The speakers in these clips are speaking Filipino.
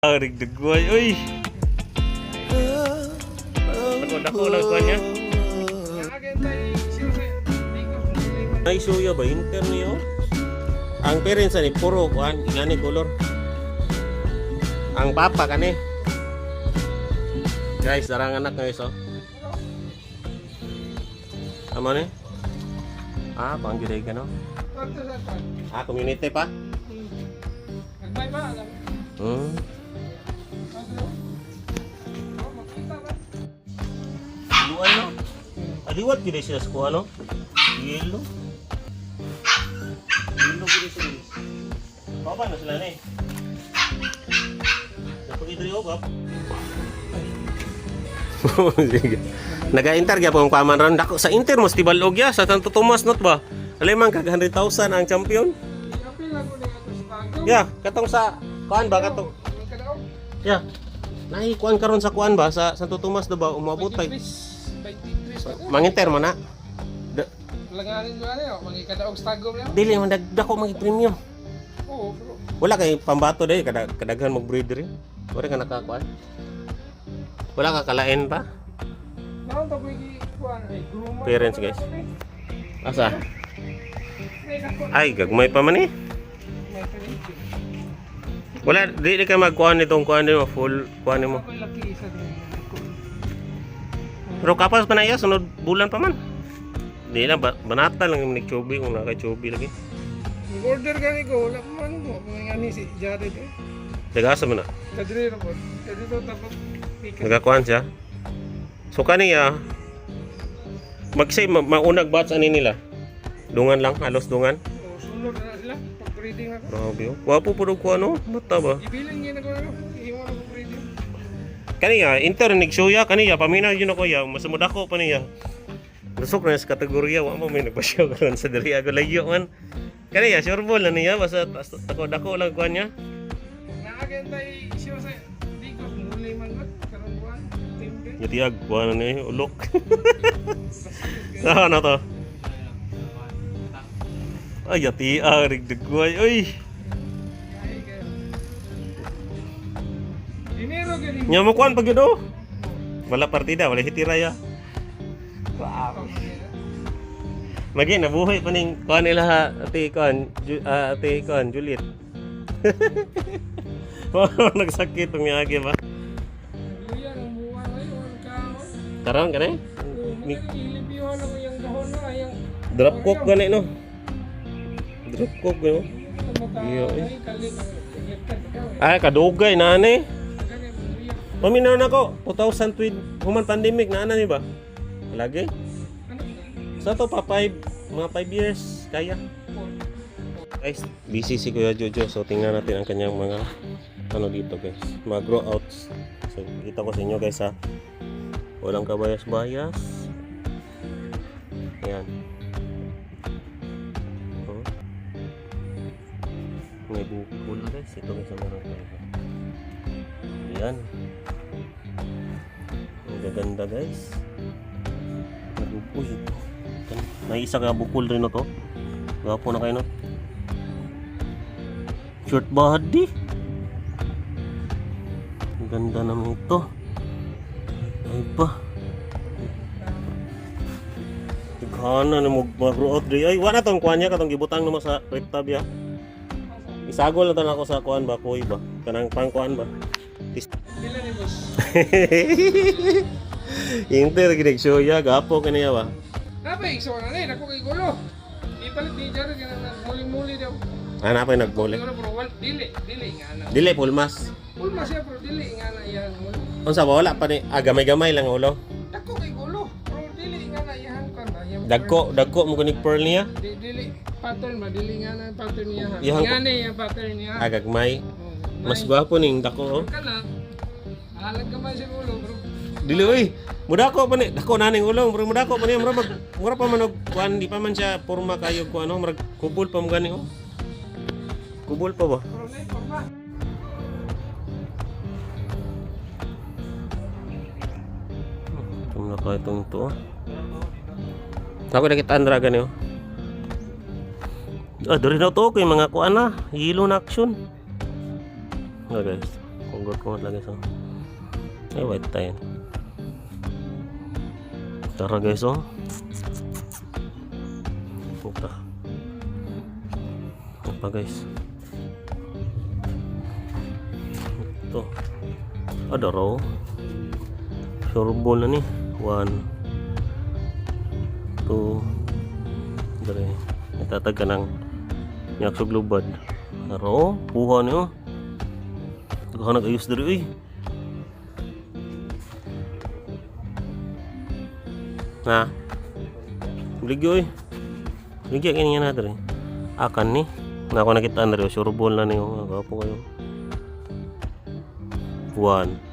Rigdagway, uy! Ako lang kuha niya. Ay, suya ba? Inter niyo? Ang parents ni puro kuhan, ingani color. Ang papa kani. Guys, darang anak guys, oh. Amo ni? Ah, panggiray ka no? Ah, community pa? Nagbay ba? Luan no? Aliwat gini sila sa kuha no? Yelo. Yelo gini sila. Baba na sila ni. Napagidri o kap? Naga-inter kaya po ang paman ron. Dako sa Inter mas tibalog ya sa Santo Tomas not ba? Alam man kag 100,000 ang champion. Ya, katong sa kuan ba katong? Ya. Nahi kuan karon sa kuan ba sa Santo Tomas na ba umabot pa? Manginter man na. Langarin mo ano, mangikadaog stagom lang. Dili man dako magi-premium. Oo, bro. Wala kay pambato day kadaghan mag breeder. Wala ka nakakuan. Wala ka kalain pa? Naon to pigi kuan ay groomer. Parents guys. Asa? Ay, gagmay pa man eh. Wala, di ka magkuhan nitong kuhan mo, full kuhan mo. Ako laki isa din. Pero kapas pa na iya, sunod bulan pa man. Di lang, banata lang yung nag-chobi, kung naka-chobi lagi. Order gani ko, wala pa man mo. Ngani si Jared eh. Dagasa mo na. Kadri ra po. Kadri to tapos Nagakuhan siya. So kaniya, magsay maunag batch ani nila. Dungan lang, halos dungan. oh, sunod na sila pag breeding ako. Grabe oh. Wapo po ko ano, mata ba? Ibilin niya na ko ano. Iwan ako breeding. Kaniya, internig suya, kaniya, paminaw yun ako ya, masamud ako pa niya. Lusok na sa kategorya, wa mo may nagpasyaw karon sa diri ako layo man. Kaniya, sure ball na niya, basta dako lang kuan niya. Naagantay siya sa dikos muli man gud karon kuan. Timbre. Yatiag, kuan na niya, ulok. Saan na to? Ay, yatiag, rigdagway, uy! Dinero gani. Nya mo kuan pag yun oh. Wala partida, wala hitiraya. Wow. Magi nabuhay pa ning kuan nila ha, ate kuan Juliet. Oh, nagsakit tong yagi ba? Luya ang buwan ngayon ka. Karon kanay? Ilibihan ako yung dahon na yung Drop cook gani no. Drop cook no. Iyo eh. Ay kadugay na ani. Paminaw na ko 2020 human pandemic na ana ni ba? Lagi. Sa to pa mga 5 years kaya. Guys, busy si Kuya Jojo, so tingnan natin ang kanyang mga ano dito guys, mga grow outs. So kita ko sa inyo guys ha, walang kabayas-bayas. Ayan. Oh. May bukol guys, ito guys ang meron tayo. Ayan. Ang gaganda guys. Uy, may isa ka bukol rin na to. Gapo na kayo no. Short body. Ang ganda naman ito. Ay pa. Tighana na mag-grow out di. Ay, wala tong kuhan niya. Katong gibutang naman sa red tab ya. Isagol na to na ako sa kuhan ba. Kuy ba. Kanang pang kuhan ba. Dila ni boss. Inter ginig ya. Gapo kaniya ba. Napay so na ni nako kay gulo. Ipalit ni Jared nga muli-muli daw. Ano pa yung nagmuli? Siguro bro, dili nga na. Dili, pulmas. Ulma siya bro, dili nga na yan. Unsa ba wala pa ni gamay-gamay lang ulo. Dako kay gulo. Bro, dili nga na yan kan ba. Dagko mo kunig pearl niya. Dili pattern ba, dili nga na pattern niya. Yang- Nga na yung pattern niya. Agagmay. Oh, Mas gwapo ning dako oh. kana. Halag ka man sa gulo bro. Dili oy. Mudako pa ni dako naning ulo, bro mudako pa ni mura pa man og kuan di pa man siya porma kayo ko ano, murag kubol pa mo gani oh. Kubol pa ba? Bro, na pa. Tum na ka itong to. Ako nakita andra gani oh. Ah, diri na to kay mga kuan na, hilo na action. Okay guys. kungot lagi so. Ay white tayo. Tara guys oh. Puta. Apa guys? Ito. Ada raw. Surbol na ni. 1 2 3. Itatag ka ng yaksog lubad. Araw, puha niyo. Tagahan nag-ayos diri eh. Ha? Ligyo eh. Ligyo kini nga natin eh. Akan ni. Na ako nakita na rin. Surbol na niyo. Agapo kayo. 1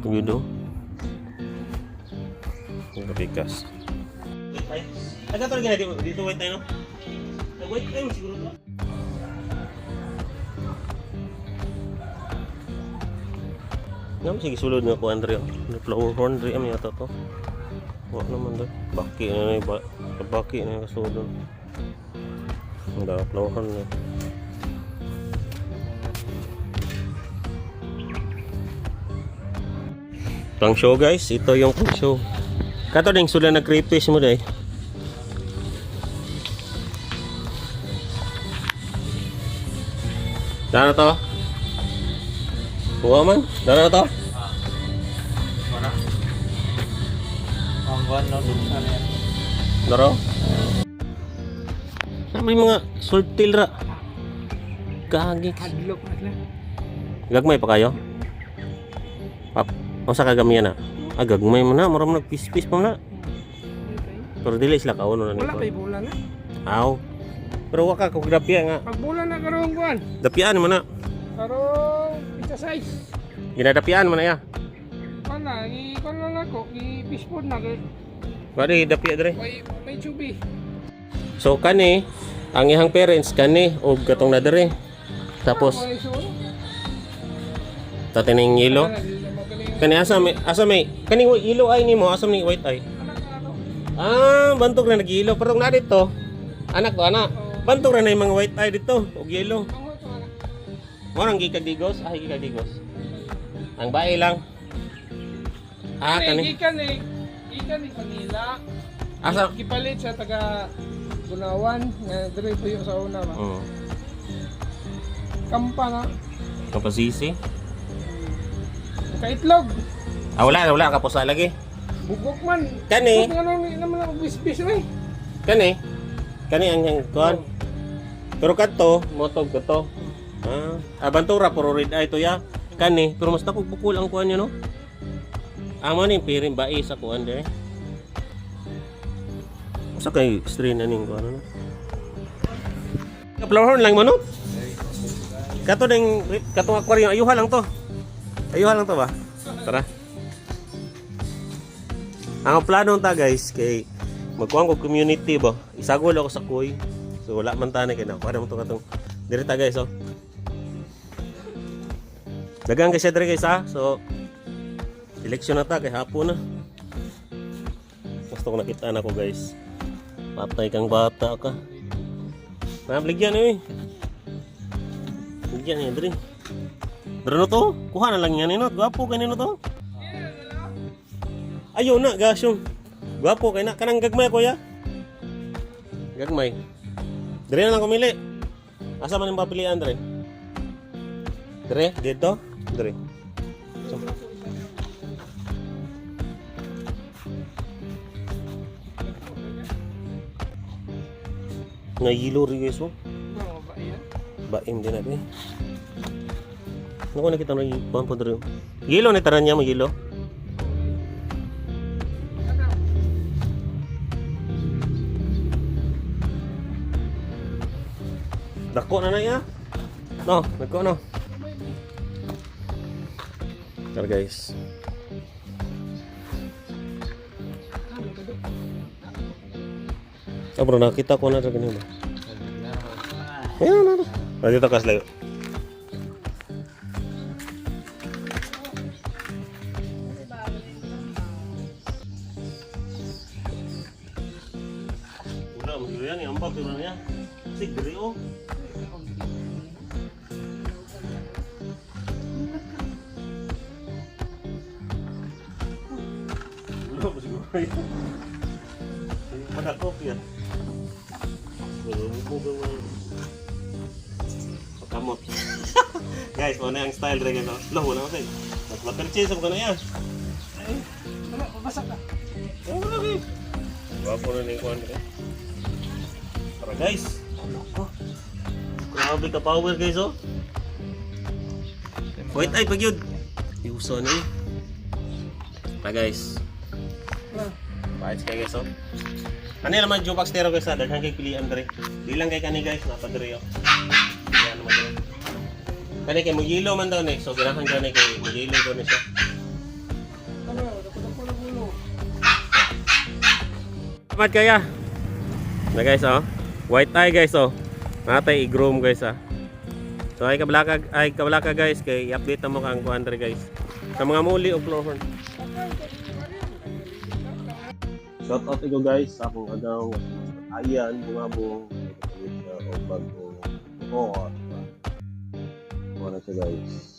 Tugido. Nakapikas. Ay, agad talaga na dito wait tayo no? Wait tayo siguro to. Ngam sige sulod nga ko Andre. The flower horn dre am yata to. Wa naman do. Baki na ni ba. Baki na kasulod. Nda flower horn na. Pang show guys, ito yung pang show. Kato ding sula na crayfish mo day. Dana to? Buwa man? Dana to? Mana? Ang buwan no dun sa yan. Daro? May mga sultil ra. Gagi. Hadlok na sila. Gagmay pa kayo? Pap, sa kagamian na? Gagmay mo na, maram nagpis-pis pa na. Pero dili sila kauno na Wala nito. pa'y bulan na. Aw. Pero waka kung dapya nga. Pag bulan na karong buwan. Dapyaan mo na. Karong pizza size. Ginadapyaan mo na ya. Kana, i-kon lang ako. I-fishpod na. Wadi dapya dire. May chubi. So kani ang ihang parents kani og katong na dire. Tapos tatining yelo. Kani asa may kani yelo ay nimo asa ni white eye. Bantog na nag-yelo pero na dito. Anak ko ana. Bantog na yung mga white eye dito og yelo. Mo nang gikagdigos, gikagdigos. Ang bae lang. Kani. Ikan ni Manila. Asa Kipalit sa taga Bunawan nga dire tuyo sa una ba. Kampa na. kapasisi. Kaitlog. Wala ka pusa lagi. Bugok man. Kani. Kung ano naman ako bis-bis eh. Kani ang kuan. Pero kadto motog kadto. Abantura puro red eye to ya. Kani pero mas dako bukol ang kuan niyo no. Amo ni piring bai sa kuan dire. Usa kay strain aning kuan no. Flower lang mo no. Kato ding katong aquarium ayuha lang to. Ayuha lang to ba? Tara. Ang plano ta guys kay magkuhan ko community ba. Isagol ako sa kuy. So wala man tani kay na. Para mo to katong dire ta guys oh. Dagang kasi dire guys ha. So eleksyon na ta kay hapon na. Gusto ko nakita na ko guys. Patay kang bata ka. Nabligyan eh. Bigyan niya dire. Pero no to, kuha na lang yan nino. Gwapo kanino to. Ayaw na, gasyong. Gwapo kay na. Kanang gagmay, kuya. Gagmay. Dire na lang kumili. Asa man yung papilian, dire? Dire? Dito? Dire. So. Ngayilo rin guys, oh. Baim din natin. Naku, nakita na yung pang po rin. Yelo ni taran niya mo, yelo. Dako na na ya. No, dako no. Tara guys. Bro, nakita ko na rin ganun ba? Ayan na. Dito kas layo. Diri yan, yung ambag, siguro niya. Sig, diri oh. Wala ba siguro yun? Madakop yan. Pagkamot. Guys, ano yung style rin ito? Loh, wala kasi. Mag-perchase ako na yan. Ay, wala, mabasak ka. Wala lagi. Wapo na yung kuhan ko. Tara guys. Oh. Grabe ka power guys oh. Wait ay pag yun. Iuso na eh. Tara guys. Bahit kayo guys oh. Ano yung naman Jopax Tero guys ha? Daghan kay pilihan dere. Di lang kay kani guys. Napadere oh. Yan naman dere. Kani kay Mugilo man daw ne. So ganahan kani kay Mugilo daw ne siya. Ano, dapat na gulo. Dapat kaya. Na guys oh. White eye guys oh. Natay i-groom guys ah. So ay kablaka guys kay i-update na mo kang kuhan dere guys. Sa mga muli o floorhorn. Shout out ito guys sa akong agaw ayan bungabong o bago o ano siya guys.